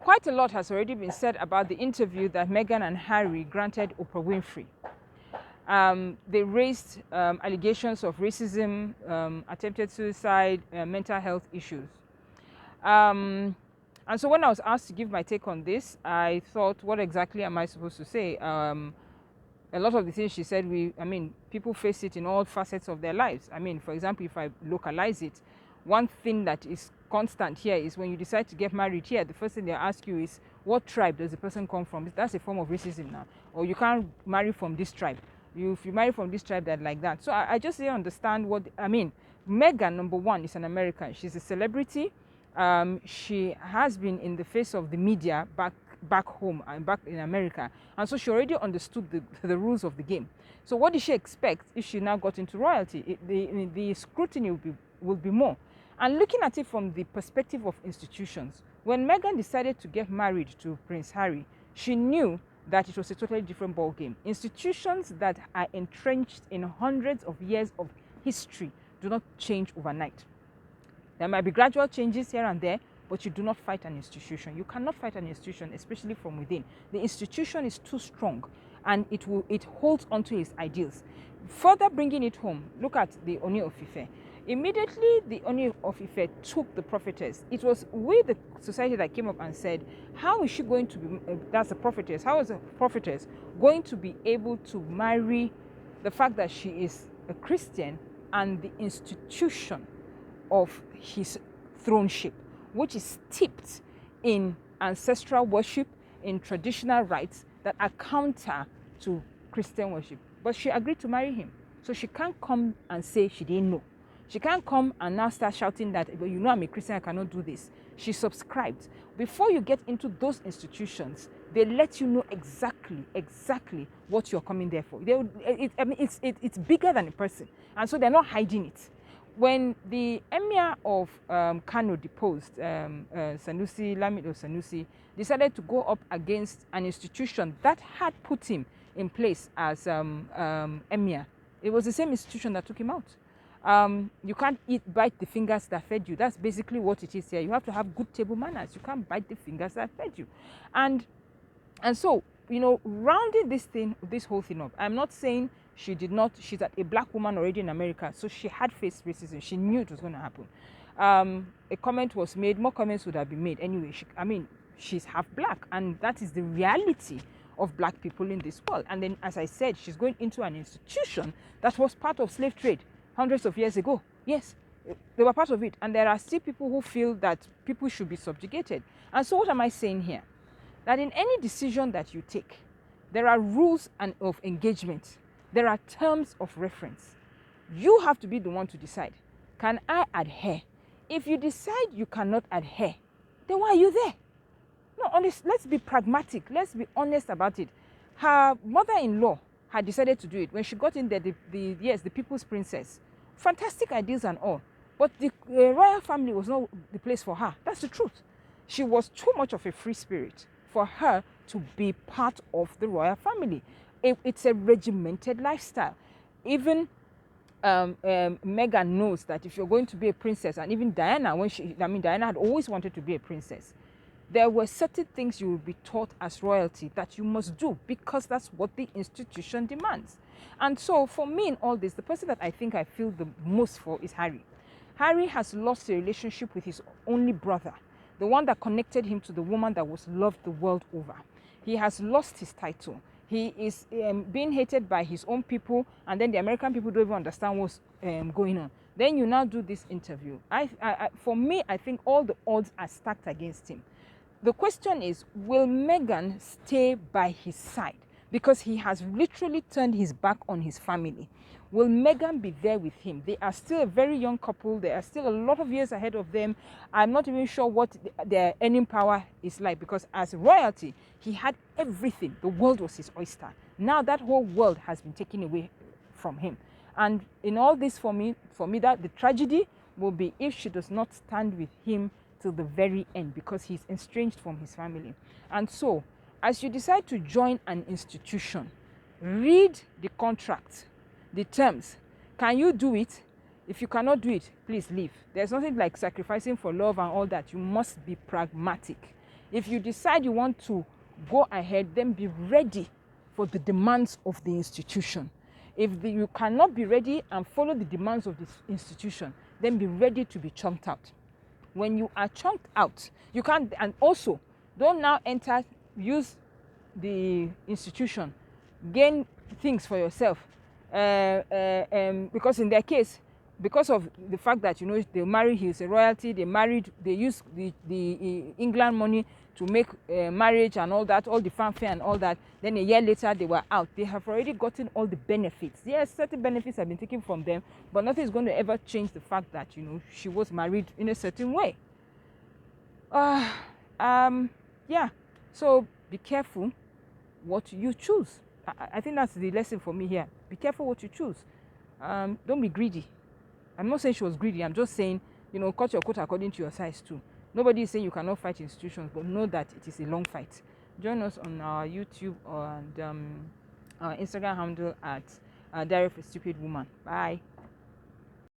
Quite a lot has already been said about the interview that Meghan and Harry granted Oprah Winfrey. They raised allegations of racism, attempted suicide, mental health issues. And so when I was asked to give my take on this, I thought, what exactly am I supposed to say? A lot of the things she said, people face it in all facets of their lives. For example, if I localize it, one thing that is constant here is when you decide to get married here, the first thing they ask you is, what tribe does the person come from? That's a form of racism now. Or you can't marry from this tribe. If you marry from this tribe, they're like that. So I just didn't understand Meghan, number one, is an American. She's a celebrity. She has been in the face of the media back home and back in America, and so she already understood the rules of the game. So what did she expect if she now got into royalty? The scrutiny will be more. And looking at it from the perspective of institutions, when Meghan decided to get married to Prince Harry, she knew that it was a totally different ball game. Institutions that are entrenched in hundreds of years of history do not change overnight. There might be gradual changes here and there, but you do not fight an institution. You cannot fight an institution, especially from within. The institution is too strong, and it holds onto its ideals. Further bringing it home, look at the Ooni of Ife. Immediately, the Ooni of Ife took the prophetess. It was we, the society, that came up and said, how is she going to be, that's the prophetess, how is the prophetess going to be able to marry the fact that she is a Christian and the institution of his throneship, which is steeped in ancestral worship, in traditional rites that are counter to Christian worship. But she agreed to marry him. So she can't come and say she didn't know. She can't come and now start shouting that, I'm a Christian, I cannot do this. She subscribed. Before you get into those institutions, they let you know exactly what you're coming there for. It's bigger than a person. And so they're not hiding it. When the Emir of Kano deposed, Lamido Sanusi, decided to go up against an institution that had put him in place as Emir, it was the same institution that took him out. You can't bite the fingers that fed you. That's basically what it is here. You have to have good table manners. You can't bite the fingers that fed you. And so, rounding this whole thing up, I'm not saying she's a black woman already in America, so she had faced racism. She knew it was going to happen. A comment was made, more comments would have been made. Anyway, she's half black, and that is the reality of black people in this world. And then, as I said, she's going into an institution that was part of slave trade hundreds of years ago. Yes, they were part of it. And there are still people who feel that people should be subjugated. And so what am I saying here? That in any decision that you take, there are rules of engagement. There are terms of reference. You have to be the one to decide. Can I adhere? If you decide you cannot adhere, then why are you there? No, honest, let's be pragmatic. Let's be honest about it. Her mother-in-law had decided to do it. When she got in there, the people's princess, fantastic ideas and all. But the royal family was not the place for her. That's the truth. She was too much of a free spirit for her to be part of the royal family. It's a regimented lifestyle. Even Meghan knows that if you're going to be a princess, and even Diana, Diana had always wanted to be a princess. There were certain things you will be taught as royalty that you must do because that's what the institution demands. And so for me in all this, the person that I think I feel the most for is Harry. Harry has lost a relationship with his only brother, the one that connected him to the woman that was loved the world over. He has lost his title. He is being hated by his own people, and then the American people don't even understand what's going on. Then you now do this interview. For me, I think all the odds are stacked against him. The question is, will Meghan stay by his side? Because he has literally turned his back on his family. Will Meghan be there with him? They are still a very young couple. There are still a lot of years ahead of them. I'm not even sure what their earning power is like, because as royalty, he had everything. The world was his oyster. Now that whole world has been taken away from him. And in all this, for me, that the tragedy will be if she does not stand with him till the very end, because he's estranged from his family. And so, as you decide to join an institution, read the contract, the terms. Can you do it? If you cannot do it, please leave. There's nothing like sacrificing for love and all that. You must be pragmatic. If you decide you want to go ahead, then be ready for the demands of the institution. If you cannot be ready and follow the demands of this institution, then be ready to be chunked out. When you are chunked out, you can't, and also don't now use the institution, gain things for yourself. Because in their case, because of the fact that they marry, he's a royalty, they use the England money to make marriage and all that, all the fanfare and all that. Then a year later they were out. They have already gotten all the benefits. Yes, certain benefits have been taken from them, but nothing is going to ever change the fact that she was married in a certain way. Yeah, so be careful what you choose. I think that's the lesson for me here. Be careful what you choose. Don't be greedy. I'm not saying she was greedy. I'm just saying, cut your coat according to your size too. Nobody is saying you cannot fight institutions, but know that it is a long fight. Join us on our YouTube and our Instagram handle at Diary of a Stupid Woman. Bye.